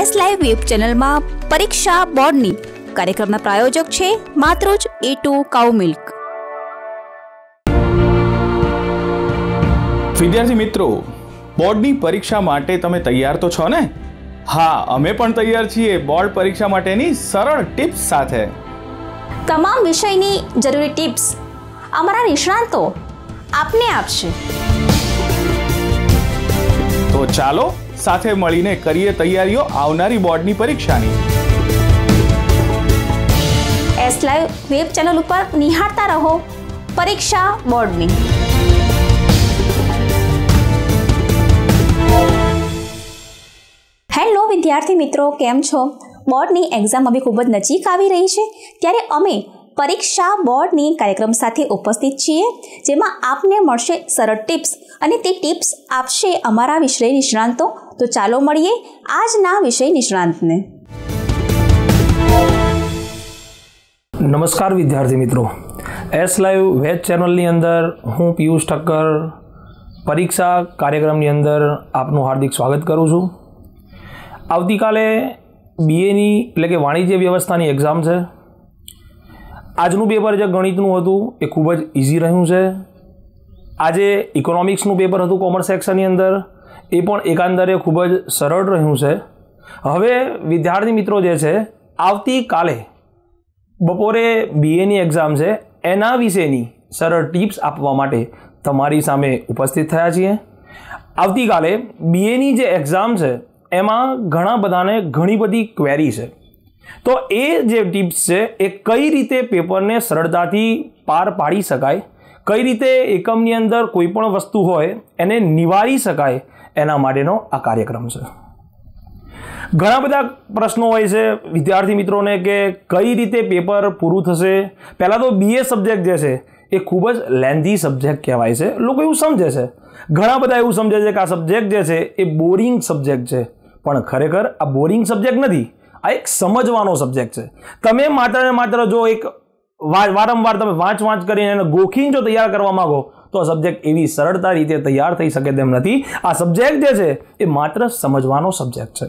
S live web ચેનલમાં પરીક્ષા બોર્ડની કાર્યક્રમના પ્રાયોજક છે માતૃજ A2 કાઉ મિલ્ક. વિદ્યાર્થી મિત્રો, બોર્ડની પરીક્ષા માટે તમે તૈયાર તો છો ને? હા, અમે પણ તૈયાર છીએ બોર્ડ પરીક્ષા માટેની સરળ ટિપ્સ સાથે. તમામ વિષયની જરૂરી ટિપ્સ અમારા નિષ્ણાતો આપને આપશે. તો ચાલો સાથે મળીને કરીએ તૈયારીઓ આવનારી બોર્ડની પરીક્ષાની. એસ લાઈવ વેબ ચેનલ ઉપર નિહાળતા રહો પરીક્ષા બોર્ડની. હેલો વિદ્યાર્થી મિત્રો, કેમ છો? બોર્ડની એક્ઝામ હવે ખૂબ જ નજીક આવી રહી છે, ત્યારે અમે પરીક્ષા બોર્ડની કાર્યક્રમ સાથે ઉપસ્થિત છીએ, જેમાં આપને મળશે સરળ ટિપ્સ અને તે ટિપ્સ આપશે અમારા વિષય નિષ્ણાંતો. તો ચાલો મળીએ આજના વિષય નિષ્ણાંતને. નમસ્કાર વિદ્યાર્થી મિત્રો, એસ લાઈવ વેબ ચેનલની અંદર હું પિયુષ ઠક્કર પરીક્ષા કાર્યક્રમની અંદર આપનું હાર્દિક સ્વાગત કરું છું. આવતીકાલે બીએની એટલે કે વાણિજ્ય વ્યવસ્થાની એક્ઝામ છે. આજનું પેપર જે ગણિતનું હતું એ ખૂબ જ ઇઝી રહ્યું છે. આજે ઇકોનોમિક્સનું પેપર હતું કોમર્સ સેક્શનની અંદર, એ પણ એકાંદરે ખૂબ જ સરળ રહ્યું છે. હવે વિદ્યાર્થી મિત્રો જે છે, આવતીકાલે બપોરે બીએની એક્ઝામ છે એના વિશેની સરળ ટિપ્સ આપવા માટે તમારી સામે ઉપસ્થિત થયા છીએ. આવતીકાલે બીએની જે એક્ઝામ છે એમાં ઘણા બધાને ઘણી બધી ક્વેરી છે. તો એ જે ટિપ્સ છે એ કઈ રીતે પેપરને સરળતાથી પાર પાડી શકાય, કઈ રીતે એકમની અંદર કોઈ પણ વસ્તુ હોય એને નિવારી શકાય, એના માટેનો આ કાર્યક્રમ છે. ઘણા બધા પ્રશ્નો હોય છે વિદ્યાર્થી મિત્રોને કે કઈ રીતે પેપર પૂરું થશે. પહેલાં તો બીએ સબ્જેક્ટ જે છે એ ખૂબ જ લેન્ધી સબ્જેક્ટ કહેવાય છે. લોકો એવું સમજે છે, ઘણા બધા એવું સમજે છે કે આ સબ્જેક્ટ જે છે એ બોરિંગ સબ્જેક્ટ છે, પણ ખરેખર આ બોરિંગ સબ્જેક્ટ નથી. આ એક સમજવાનો સબ્જેક્ટ છે. તમે માત્ર ને માત્ર જો એક વારંવાર તમે વાંચ કરીને એને ગોખીને જો તૈયાર કરવા માંગો તો આ સબ્જેક્ટ એવી સરળતા રીતે તૈયાર થઈ શકે તેમ નથી. આ સબ્જેક્ટ જે છે એ માત્ર સમજવાનો સબ્જેક્ટ છે.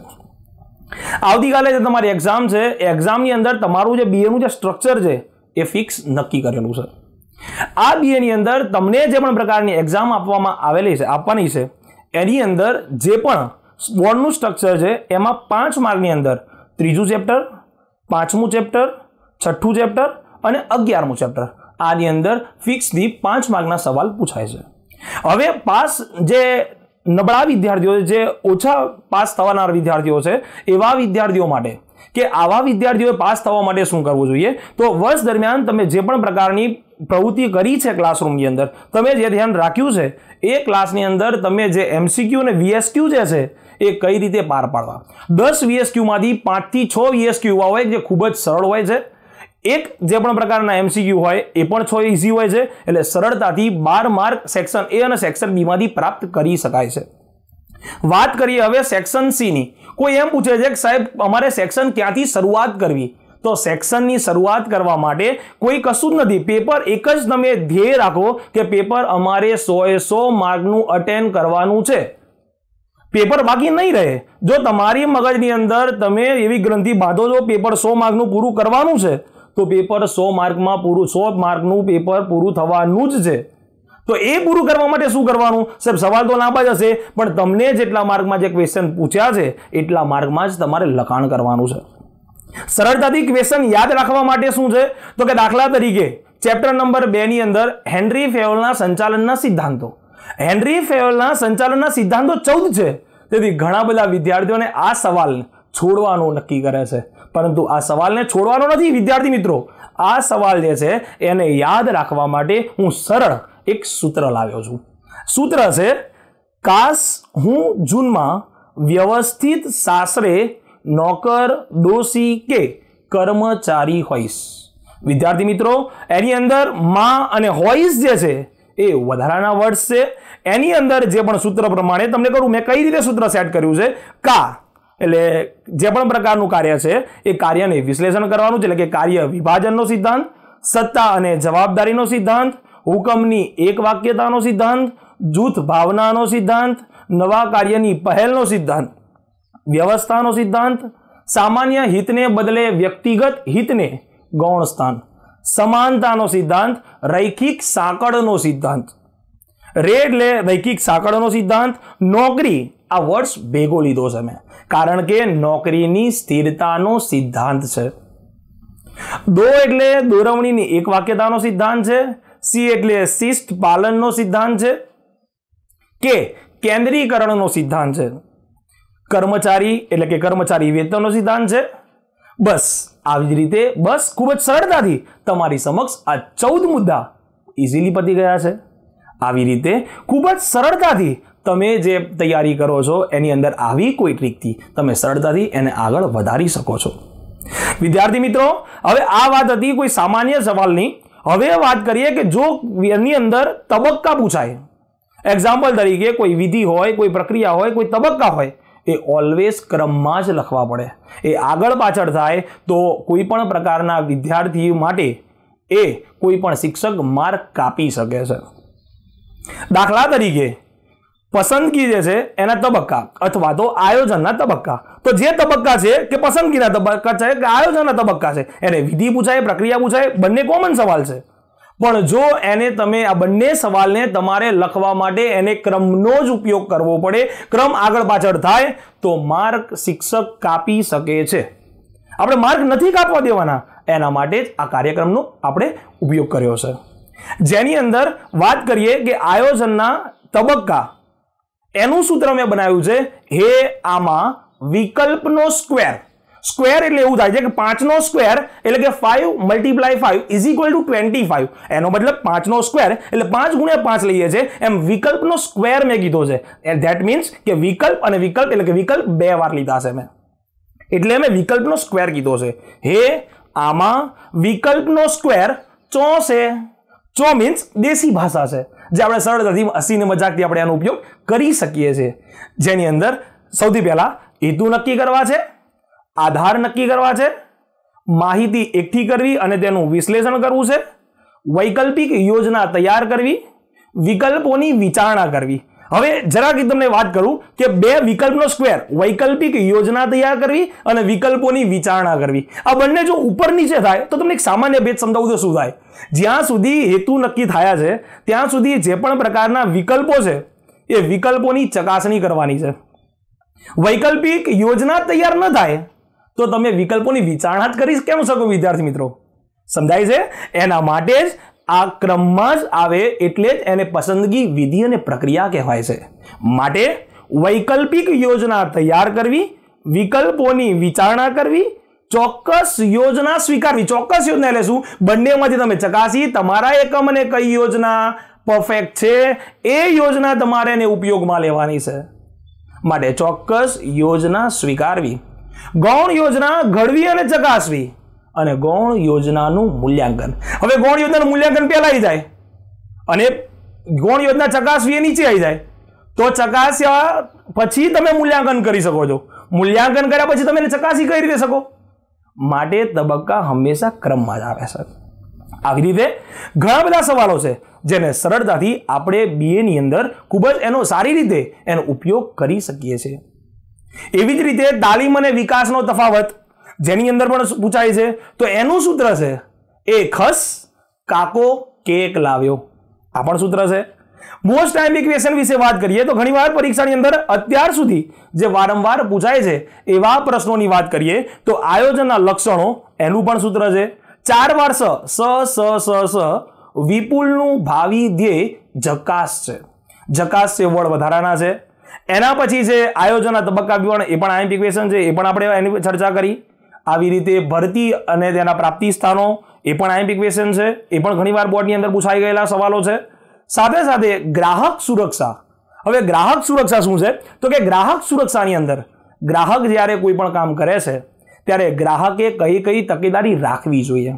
આવતીકાલે જે તમારી એક્ઝામ છે એ એક્ઝામની અંદર તમારું જે બીએનું જે સ્ટ્રક્ચર છે એ ફિક્સ નક્કી કરેલું છે. આ બીએની અંદર તમને જે પણ પ્રકારની એક્ઝામ આપવાની છે એની અંદર જે પણ બોર્ડનું સ્ટ્રક્ચર છે એમાં 5 માર્કની અંદર ત્રીજું ચેપ્ટર, 5મું ચેપ્ટર, 6ઠું ચેપ્ટર અને 11મું ચેપ્ટર, આની અંદર ફિક્સથી 5 માર્કના સવાલ પૂછાય છે. હવે પાસ જે નબળા વિદ્યાર્થીઓ, જે ઓછા પાસ થવાના વિદ્યાર્થીઓ છે, એવા વિદ્યાર્થીઓ માટે કે આવા વિદ્યાર્થીઓએ પાસ થવા માટે શું કરવું જોઈએ, તો વર્ષ દરમિયાન તમે જે પણ પ્રકારની પ્રવૃત્તિ કરી છે ક્લાસરૂમની અંદર, તમે જે ધ્યાન રાખ્યું છે એ ક્લાસની અંદર તમે જે એમસીક્યુ અને વીએસક્યુ જે છે એ કઈ રીતે પાર પાડવા. 10 વીએસક્યુમાંથી 5 થી 6 વીએસક્યુ હોય જે ખૂબ જ સરળ હોય છે. એક જે પણ પ્રકારના એમસીક્યુ હોય એ પણ 6 ઇઝી હોય છે. એટલે સરળતાથી 12 માર્ક સેક્શન એ અને સેક્શન બી માંથી પ્રાપ્ત કરી શકાય છે. વાત કરીએ હવે સેક્શન સી ની. કોઈ એમ પૂછે છે કે સાહેબ અમારે સેક્શન ક્યાંથી શરૂઆત કરવી? તો સેક્શનની શરૂઆત કરવા માટે કોઈ કશું જ નથી. પેપર એક જ તમે ધ્યેય રાખો કે પેપર અમારે 100 માર્કનું અટેન્ડ કરવાનું છે. પેપર બાકી નહીં રહે. જો તમારી મગજની અંદર તમે એવી ગ્રંથિ બાંધો છો પેપર 100 માર્કનું પૂરું કરવાનું છે, તો પેપર 100 માર્કનું પેપર પૂરું થવાનું જ છે. તો એ પૂરું કરવા માટે શું કરવાનું? સાહેબ સવાલ તો લાંબા જ હશે, પણ તમને જેટલા માર્કમાં જે ક્વેશ્ચન પૂછ્યા છે એટલા માર્કમાં જ તમારે લખાણ કરવાનું છે. સરળતાથી ક્વેશ્ચન યાદ રાખવા માટે શું છે, તો કે દાખલા તરીકે ચેપ્ટર નંબર 2 ની અંદર હેનરી ફેયોલના સંચાલનના સિદ્ધાંતો. હેનરી ફેયોલના સંચાલનના સિદ્ધાંતો 14 છે. તેથી ઘણા બધા વિદ્યાર્થીઓને આ સવાલ છોડવાનું નક્કી કરે છે, પરંતુ આ સવાલને છોડવાનો નથી વિદ્યાર્થી મિત્રો. આ સવાલ જે છે એને યાદ રાખવા માટે હું સરળ એક સૂત્ર લાવ્યો છું. સૂત્ર છે, કાશ હું જૂનમાં વ્યવસ્થિત સાસરે નોકર, દોશી કે કર્મચારી હોઈશ. વિદ્યાર્થી મિત્રો, એની અંદર માં અને હોઈશ જે છે એ વધારાના વર્ડ્સ છે. એની અંદર જે પણ સૂત્ર પ્રમાણે તમને કરું, મેં કઈ રીતે સૂત્ર સેટ કર્યું છે, કા એટલે જે પણ પ્રકારનું કાર્ય છે એ કાર્યને વિશ્લેષણ કરવાનું છે, એટલે કે કાર્ય વિભાજનનો સિદ્ધાંત, સત્તા અને જવાબદારીનો સિદ્ધાંત, હુકમની એક વાક્યતાનો સિદ્ધાંત, જૂથ ભાવનાનો સિદ્ધાંત, નવા કાર્યની પહેલનો સિદ્ધાંત, વ્યવસ્થાનો સિદ્ધાંત, સામાન્ય હિતને બદલે વ્યક્તિગત હિતને ગૌણ સ્થાન, સમાનતાનો સિદ્ધાંત, રૈખિક સાંકળનો સિદ્ધાંત. રે એટલે રૈખિક સાંકળનો સિદ્ધાંત. નોકરી, આ વર્ડ્સ ભેગો લીધો છે મેં કારણ કે નોકરીની સ્થિરતાનો સિદ્ધાંત છે. દો એટલે દોરવણીની એક વાક્યતાનો સિદ્ધાંત છે. સી એટલે શિસ્ત પાલનનો સિદ્ધાંત છે. કે કેન્દ્રીકરણનો સિદ્ધાંત છે. કર્મચારી એટલે કે કર્મચારી વેતનનો સિદ્ધાંત છે. બસ આવી જ રીતે બસ ખૂબ જ સરળતાથી તમારી સમક્ષ આ 14 મુદ્દા ઇઝીલી પતી ગયા છે. આવી રીતે ખૂબ જ સરળતાથી તમે જે તૈયારી કરો છો એની અંદર આવી કોઈ ટ્રીકથી તમે સરળતાથી એને આગળ વધારી શકો છો. વિદ્યાર્થી મિત્રો, હવે આ વાત હતી કોઈ સામાન્ય સવાલની. હવે વાત કરીએ કે જો એની અંદર તબક્કા પૂછાય, એક્ઝામ્પલ તરીકે કોઈ વિધિ હોય, કોઈ પ્રક્રિયા હોય, કોઈ તબક્કા હોય, એ ઓલવેઝ ક્રમમાં જ લખવા પડે. એ આગળ પાછળ થાય તો કોઈ પણ પ્રકારના વિદ્યાર્થી માટે એ કોઈ પણ શિક્ષક માર્ક કાપી શકે છે. દાખલા તરીકે પસંદગી જે છે એના તબક્કા અથવા તો આયોજનના તબક્કા. તો જે તબક્કા છે કે પસંદગીના તબક્કા છે કે આયોજનના તબક્કા છે, એને વિધિ પૂછાય, પ્રક્રિયા પૂછાય, બંને કોમન સવાલ છે. પણ જો એને તમે આ બંને સવાલને તમારે લખવા માટે એને ક્રમનો જ ઉપયોગ કરવો પડે, ક્રમ આગળ પાછળ થાય તો માર્ક શિક્ષક કાપી શકે છે. આપણે માર્ક નથી કાપવા દેવાના, એના માટે જ આ કાર્યક્રમનો આપણે ઉપયોગ કર્યો છે. જેની અંદર વાત કરીએ કે આયોજનના તબક્કા, એનું સૂત્ર મેં બનાવ્યું છે હે આમાં વિકલ્પનો સ્ક્વેર. સ્ક્વેર એટલે એવું થાય છે કે 5 નો સ્ક્વેર એટલે કે 5 × 5 = 25. એનો મતલબ 5 નો સ્ક્વેર એટલે 5 × 5 લઈએ છે, એમ વિકલ્પનો સ્ક્વેર મેં કીધો છે. ધેટ મીન્સ કે વિકલ્પ અને વિકલ્પ એટલે કે વિકલ્પ 2 વાર લીધા છે મેં, એટલે મેં વિકલ્પનો સ્ક્વેર કીધો છે. હે આમાં વિકલ્પનો સ્ક્વેર 4 છે. 4 મીન્સ દેશી ભાષા છે જે આપણે સરળતાથી હસીને મજાકથી આપણે આનો ઉપયોગ કરી શકીએ છીએ. જેની અંદર સૌથી પહેલા હેતુ નક્કી કરવા છે, આધાર નક્કી કરવા છે, માહિતી એકઠી કરવી અને તેનું વિશ્લેષણ કરવું છે, વૈકલ્પિક યોજના તૈયાર કરવી, વિકલ્પોની વિચારણા કરવી. હવે જરાક તમને વાત કરું કે બે વિકલ્પનો સ્ક્વેર, વૈકલ્પિક યોજના તૈયાર કરવી અને વિકલ્પોની વિચારણા કરવી, આ બંને જો ઉપર નીચે થાય તો તમને એક સામાન્ય ભેદ સમજાવું તો શું થાય. જ્યાં સુધી હેતુ નક્કી થયા છે ત્યાં સુધી જે પણ પ્રકારના વિકલ્પો છે એ વિકલ્પોની ચકાસણી કરવાની છે. વૈકલ્પિક યોજના તૈયાર ન થાય તો તમે વિકલ્પોની વિચારણા જ કરી કેમ શકો વિદ્યાર્થી મિત્રો? સમજાય છે? એના માટે જ આ ક્રમમાં જ આવે એટલે જ એને પસંદગી વિધિ અને પ્રક્રિયા કહેવાય છે. માટે વૈકલ્પિક યોજના તૈયાર કરવી, વિકલ્પોની વિચારણા કરવી, ચોક્કસ યોજના સ્વીકારવી. ચોક્કસ યોજના એટલે શું? બંનેમાંથી તમે ચકાસી તમારા એકમ અને કઈ યોજના પરફેક્ટ છે એ યોજના તમારે એને ઉપયોગમાં લેવાની છે. માટે ચોક્કસ યોજના સ્વીકારવી, ગૌણ યોજના ઘડવી અને ચકાસવી અને ગૌણ યોજનાનું મૂલ્યાંકન. હવે ગૌણ યોજનાનું મૂલ્યાંકન પહેલા આવી જાય અને ગૌણ યોજના ચકાસવી એ નીચે આવી જાય તો ચકાસ્યા પછી તમે મૂલ્યાંકન કરી શકો છો. મૂલ્યાંકન કર્યા પછી તમે એને ચકાસી કઈ રીતે શકો? માટે તબક્કા હંમેશા ક્રમમાં જ આવે છે. આવી રીતે ઘણા બધા સવાલો છે જેને સરળતાથી આપણે BA ની અંદર ખૂબ જ એનો સારી રીતે એનો ઉપયોગ કરી શકીએ છીએ. એવી જ રીતે તાલીમ અને વિકાસનો તફાવત જેની અંદર પણ પૂછાય છે તો એનું સૂત્ર છે એ ખસ કાકો કેક લાવ્યો. આ પણ સૂત્ર છે. મોસ્ટ ટાઈમ ઇક્વેશન વિશે વાત કરીએ તો ઘણીવાર પરીક્ષાની અંદર અત્યાર સુધી જે વારંવાર પૂછાય છે એવા પ્રશ્નોની વાત કરીએ તો આયોજનના લક્ષણો એનું પણ સૂત્ર છે. 4 વાર સ વિપુલનું ભાવિ ધ્યેય જકાસ છે. જકાસ છે વડ વધારાના છે. એના પછી છે આયોજનના તબક્કા વિવરણ, એ પણ આઈએમપી ક્વેશ્ચન છે, એ પણ આપણે એની ચર્ચા કરી. આવી રીતે ભરતી અને તેના પ્રાપ્તિ સ્થાનો એ પણ આઈએમપી ક્વેશ્ચન છે, એ પણ ઘણીવાર બોર્ડની અંદર પૂછાઈ ગયેલા સવાલો છે. સાથે સાથે ગ્રાહક સુરક્ષા. હવે ગ્રાહક સુરક્ષા શું છે તો કે ગ્રાહક સુરક્ષાની અંદર ગ્રાહક જ્યારે કોઈ પણ કામ કરે છે ત્યારે ગ્રાહકે કઈ કઈ તકેદારી રાખવી જોઈએ.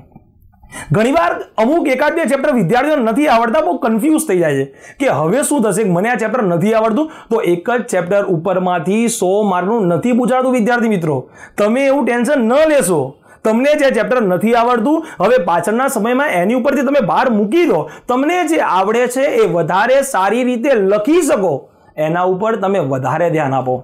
ઘણીવાર અમુક એકાદ બે ચેપ્ટર વિદ્યાર્થીઓને નથી આવડતા, બહુ કન્ફ્યુઝ થઈ જાય છે કે હવે શું થશે, મને આ ચેપ્ટર નથી આવડતું તો એક જ ચેપ્ટર ઉપરમાંથી 100 માર્કનું નથી પૂછાતું. વિદ્યાર્થી મિત્રો તમે એવું ટેન્શન ન લેશો. તમને જે ચેપ્ટર નથી આવડતું હવે પાછળના સમયમાં એની ઉપરથી તમે ભાર મૂકી દો. તમને જે આવડે છે એ વધારે સારી રીતે લખી શકો એના ઉપર તમે વધારે ધ્યાન આપો.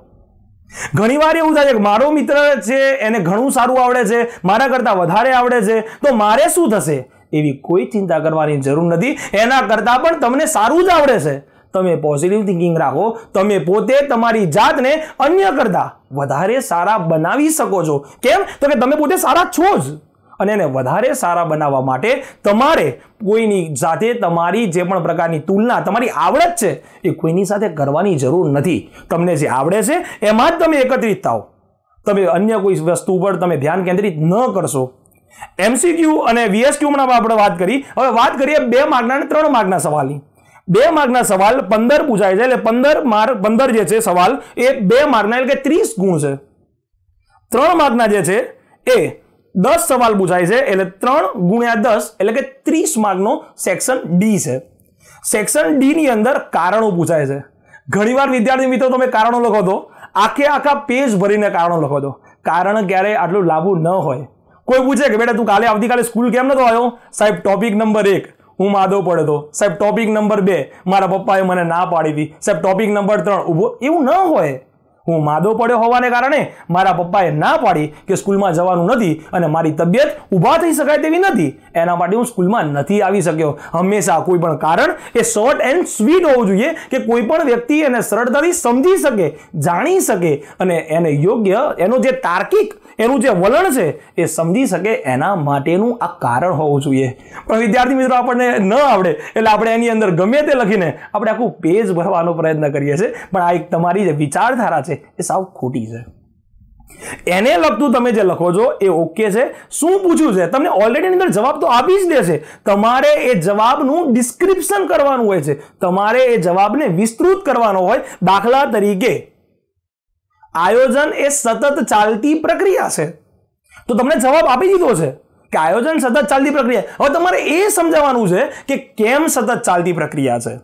ઘણીવાર એવું થાય છે કે મારો મિત્ર છે એને ઘણું સારું આવડે છે, મારા કરતાં વધારે આવડે છે, તો મારે શું થશે? એવી કોઈ ચિંતા કરવાની જરૂર નથી. એના કરતાં પણ તમને સારું જ આવડે છે. તમે પોઝિટિવ થિંકિંગ રાખો. તમે પોતે તમારી જાતને અન્ય કરતાં વધારે સારા બનાવી શકો છો. કેમ? તો કે તમે પોતે સારા છો જ, અને એને વધારે સારા બનાવવા માટે તમારે કોઈની સાથે તમારી જે પણ પ્રકારની તુલના, તમારી આવડત છે એ કોઈની સાથે કરવાની જરૂર નથી. તમને જે આવડે છે એમાં જ તમે એકત્રિત થાઓ. તમે અન્ય કોઈ વસ્તુ પર તમે ધ્યાન કેન્દ્રિત ન કરશો. MCQ અને VSQમાં આપણે વાત કરી. હવે વાત કરીએ 2 માર્કના અને 3 માર્કના સવાલની. 2 માર્કના સવાલ 15 પૂછાય છે, એટલે 15 જે છે સવાલ એ 2 માર્કના એટલે કે 30 ગુણ છે. 3 માર્કના જે છે એ 10 સવાલ પૂછાય છે, એટલે 3 ગુણ્યા 10 એટલે કે 30 માર્કનો સેક્શન ડી છે. સેક્શન ડી ની અંદર કારણો પૂછાય છે. ઘણીવાર વિદ્યાર્થી મિત્રો તમે કારણો લખો તો આખા પેજ ભરીને કારણો લખો તો કારણ ક્યારે આટલું લાંબુ ન હોય. કોઈ પૂછે કે બેટા તું આવતીકાલે સ્કૂલ કેમ નતો આવ્યો? સાહેબ ટોપિક નંબર 1 હું માદો પડ્યો હતો. સાહેબ ટોપિક નંબર 2 મારા પપ્પાએ મને ના પાડી હતી. સાહેબ ટોપિક નંબર 3 ઊભો. એવું ન હોય. હું માદો પડ્યો હોવાને કારણે મારા પપ્પાએ ના પાડી કે સ્કૂલમાં જવાનું નથી, અને મારી તબિયત ઊભા થઈ શકાય તેવી નથી, એના માટે હું સ્કૂલમાં નથી આવી શક્યો. હંમેશા કોઈ પણ કારણ એ શોર્ટ એન્ડ સ્વીટ હોવું જોઈએ કે કોઈ પણ વ્યક્તિ એને સરળતાથી સમજી શકે, જાણી શકે, અને એને યોગ્ય એનો જે તાર્કિક એનું જે વલણ છે એ સમજી શકે. એના માટેનું આ કારણ હોવું જોઈએ. પણ વિદ્યાર્થી મિત્રો આપણને ન આવડે એટલે આપણે એની અંદર ગમે તે લખીને આપણે આખું પેજ ભરવાનો પ્રયત્ન કરીએ છીએ. પણ આ એક તમારી જે વિચારધારા છે એ સાવ ખોટી છે. એને લગતું તમે જે લખો છો એ ઓકે છે. શું પૂછ્યું છે તમને ઓલરેડી અંદર જવાબ તો આપી જ દેશે. તમારે એ જવાબનું ડિસ્ક્રિપ્શન કરવાનું હોય છે. તમારે એ જવાબને વિસ્તૃત કરવાનો હોય. દાખલા તરીકે આયોજન એ સતત ચાલતી પ્રક્રિયા છે, તો તમને જવાબ આપી દીધો છે કે આયોજન સતત ચાલતી પ્રક્રિયા. હવે તમારે એ સમજાવવાનું છે કે કેમ સતત ચાલતી પ્રક્રિયા છે.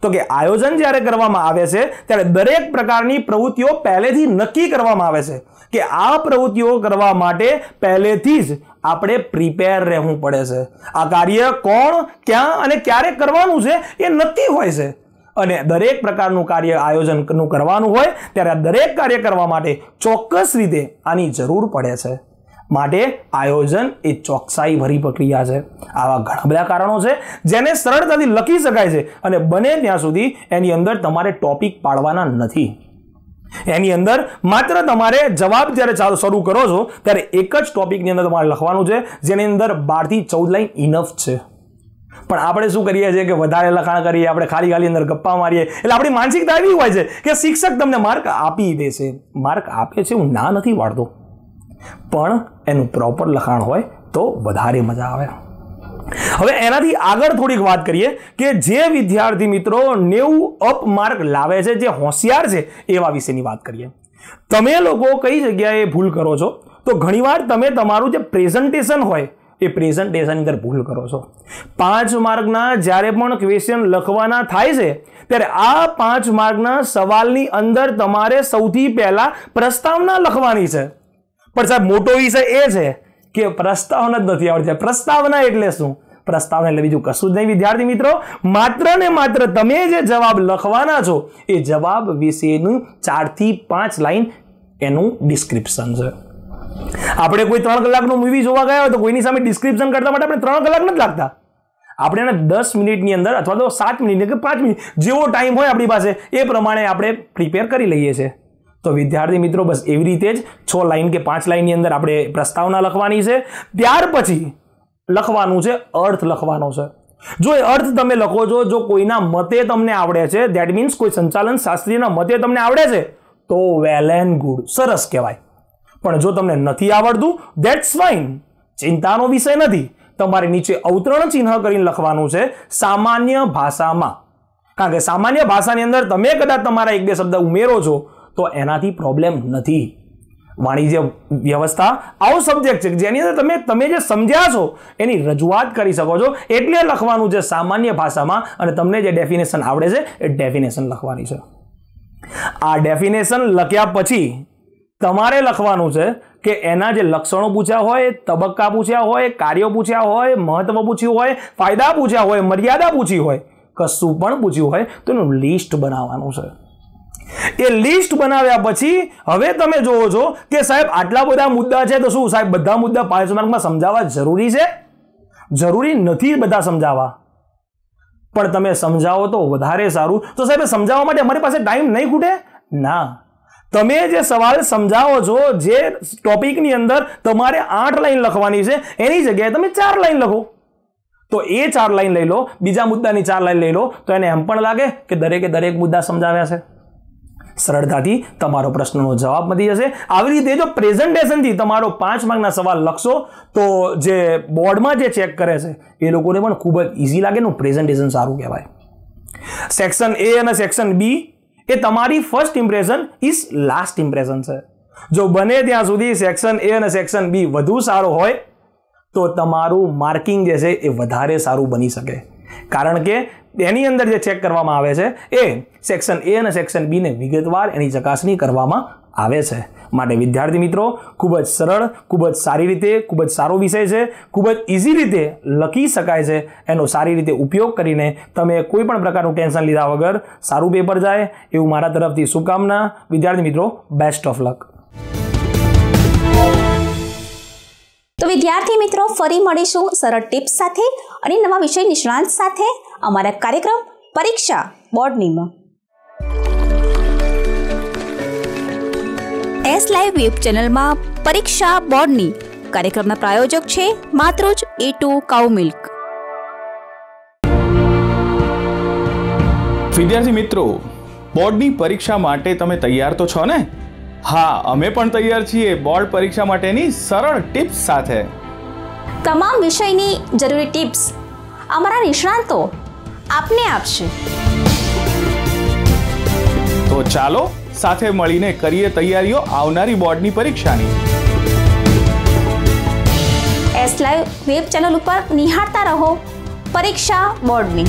તો કે આયોજન જ્યારે કરવામાં આવે છે ત્યારે દરેક પ્રકારની પ્રવૃત્તિઓ પહેલેથી નક્કી કરવામાં આવે છે કે આ પ્રવૃત્તિઓ કરવા માટે પહેલેથી જ આપણે પ્રિપેર રહેવું પડે છે. આ કાર્ય કોણ, ક્યાં અને ક્યારે કરવાનું છે એ નક્કી હોય છે. અને દરેક પ્રકારનું કાર્ય આયોજનનું કરવાનું હોય ત્યારે દરેક કાર્ય કરવા માટે ચોક્કસ રીતે આની જરૂર પડે છે. માટે આયોજન એ ચોકસાઈ ભરી પ્રક્રિયા છે. આવા ઘણા બધા કારણો છે જેને સરળતાથી લખી શકાય છે, અને બને ત્યાં સુધી એની અંદર તમારે ટોપિક પાડવાના નથી. એની અંદર માત્ર તમારે જવાબ જ્યારે શરૂ કરો છો ત્યારે એક જ ટોપિકની અંદર તમારે લખવાનું છે, જેની અંદર 12 થી 14 લાઈન ઇનફ છે. પણ આપણે શું કરીએ છીએ કે વધારે લખાણ કરીએ, આપણે ખાલી અંદર ગપ્પા મારીએ, એટલે આપણી માનસિકતા એવી હોય છે કે શિક્ષક તમને માર્ક આપી દેશે. માર્ક આપે છે, હું ના નથી પાડતો, પણ એનું પ્રોપર લખાણ હોય તો વધારે મજા આવે. હવે એનાથી આગળ થોડીક વાત કરીએ કે જે વિદ્યાર્થી મિત્રો 90 અપ માર્ક લાવે છે, જે હોશિયાર છે, એવા વિશેની વાત કરીએ. તમે લોકો કઈ જગ્યાએ ભૂલ કરો છો? તો ઘણીવાર તમે તમારું જે પ્રેઝન્ટેશન હોય એ પ્રેઝન્ટેશન અંદર ભૂલ કરો છો. 5 માર્કના જ્યારે પણ ક્વેશ્ચન લખવાના થાય છે ત્યારે આ 5 માર્કના સવાલની અંદર તમારે સૌથી પહેલા પ્રસ્તાવના લખવાની છે. પણ સાહેબ મોટો વિષય એ છે કે પ્રસ્તાવના જ નથી આવડતી. પ્રસ્તાવના એટલે શું? પ્રસ્તાવના એટલે બીજું કશું જ નહીં વિદ્યાર્થી મિત્રો. માત્ર ને માત્ર તમે જે જવાબ લખવાના છો એ જવાબ વિશેનું 4 થી 5 લાઈન એનું ડિસ્ક્રિપ્શન છે. આપણે કોઈ 3 કલાકનું મૂવી જોવા ગયા હોય તો કોઈની સામે ડિસ્ક્રિપ્શન કરતા માટે આપણે 3 કલાક નથી લાગતા. આપણે એને 10 મિનિટની અંદર અથવા તો 7 મિનિટ કે 5 મિનિટ જેવો ટાઈમ હોય આપણી પાસે એ પ્રમાણે આપણે પ્રિપેર કરી લઈએ છીએ. તો વિદ્યાર્થી મિત્રો બસ એવી રીતે જ 6 લાઈન કે 5 લાઈનની અંદર આપણે પ્રસ્તાવના લખવાની છે. ત્યાર પછી લખવાનું છે અર્થ લખવાનો છે. જો એ અર્થ તમે લખો છો, જો કોઈના મતે તમને આવડે છે, ધેટ મીન્સ કોઈ સંચાલન શાસ્ત્રીના મતે તમને આવડે છે તો વેલ એન્ડ ગુડ, સરસ કહેવાય. પણ જો તમને નથી આવડતું ધેટ્સ ફાઇન, ચિંતાનો વિષય નથી. તમારે નીચે અવતરણ ચિહ્ન કરીને લખવાનું છે સામાન્ય ભાષામાં. કારણ કે સામાન્ય ભાષાની અંદર તમે કદાચ તમારા 1-2 શબ્દ ઉમેરો છો તો એનાથી પ્રોબ્લેમ નથી. વાણિજ્ય વ્યવસ્થા આવો સબ્જેક્ટ છે જેની અંદર તમે જે સમજ્યા છો એની રજૂઆત કરી શકો છો. એટલે લખવાનું છે સામાન્ય ભાષામાં, અને તમને જે ડેફિનેશન આવડે છે એ ડેફિનેશન લખવાની છે. આ ડેફિનેશન લખ્યા પછી તમારે લખવાનું છે કે એના જે લક્ષણો પૂછ્યા હોય, તબક્કા પૂછ્યા હોય, કાર્યો પૂછ્યા હોય, મહત્વ પૂછ્યું હોય, ફાયદા પૂછ્યા હોય, મર્યાદા પૂછી હોય, કશું પણ પૂછ્યું હોય તો એનું લિસ્ટ બનાવવાનું છે. એ લિસ્ટ બનાવ્યા પછી હવે તમે જોવો છો કે સાહેબ આટલા બધા મુદ્દા છે, તો શું સાહેબ બધા મુદ્દા 5 માર્કમાં સમજાવવા જરૂરી છે? જરૂરી નથી બધા સમજાવવા, પણ તમે સમજાવો તો વધારે સારું. તો સાહેબ સમજાવવા માટે અમારી પાસે ટાઈમ નહીં ખૂટે? ના, તમે જે સવાલ સમજાવો છો, જે ટોપિકની અંદર તમારે 8 લાઈન લખવાની છે એની જગ્યાએ તમે 4 લાઈન લખો. તો એ 4 લાઈન લઈ લો, બીજા મુદ્દાની 4 લાઈન લઈ લો, તો એને એમ પણ લાગે કે દરેકે દરેક મુદ્દા સમજાવ્યા છે. સરળતાથી તમારો પ્રશ્નનો જવાબ મળી જશે. આવી રીતે જો પ્રેઝન્ટેશનથી તમારો 5 માર્કના સવાલ લખશો તો જે બોર્ડમાં જે ચેક કરે છે એ લોકોને પણ ખૂબ જ ઇઝી લાગે ને પ્રેઝન્ટેશન સારું કહેવાય. સેક્શન એ અને સેક્શન બી એ તમારી first impression is last impression છે. જો બને ત્યાં સુધી સેક્શન એ અને સેક્શન બી વધુ સારો હોય તો તમારું માર્કિંગ જે છે એ વધારે સારું બની શકે, કારણ કે એની અંદર જે ચેક કરવામાં આવે છે એ સેક્શન એ અને સેક્શન બી ને વિગતવાર એની ચકાસણી કરવામાં આવે છે. માટે વિદ્યાર્થી મિત્રો, ખૂબ જ સરળ, ખૂબ જ સારી રીતે, ખૂબ જ સારો વિષય છે, ખૂબ જ ઇઝી રીતે લખી શકાય છે. એનો સારી રીતે ઉપયોગ કરીને તમે કોઈ પણ પ્રકારનું ટેન્શન લીધા વગર સારું પેપર જાય એવું મારા તરફથી શુભકામના. વિદ્યાર્થી મિત્રો, બેસ્ટ ઓફ લક. તો વિદ્યાર્થી મિત્રો, ફરી મળીશું સરળ ટિપ્સ સાથે અને નવા વિષય નિષ્ણાંત સાથે અમારા કાર્યક્રમ પરીક્ષા બોર્ડનીમાં. એસ લાઈવ વેબ ચેનલમાં પરીક્ષા બોર્ડની કાર્યક્રમના પ્રાયોજક છે માતૃજ A2 કાઉ મિલ્ક. વિદ્યાર્થી મિત્રો, બોર્ડની પરીક્ષા માટે તમે તૈયાર તો છો ને? હા, અમે પણ તૈયાર છીએ બોર્ડ પરીક્ષા માટેની સરળ ટિપ્સ સાથે. તમામ વિષયની જરૂરી ટિપ્સ અમારા નિષ્ણાંતો આપને આપશે. તો ચાલો સાથે મળીને કરીએ તૈયારીઓ આવનારી બોર્ડની પરીક્ષાની. એસ લાઈવ વેબ ચેનલ ઉપર નિહાળતા રહો પરીક્ષા બોર્ડની.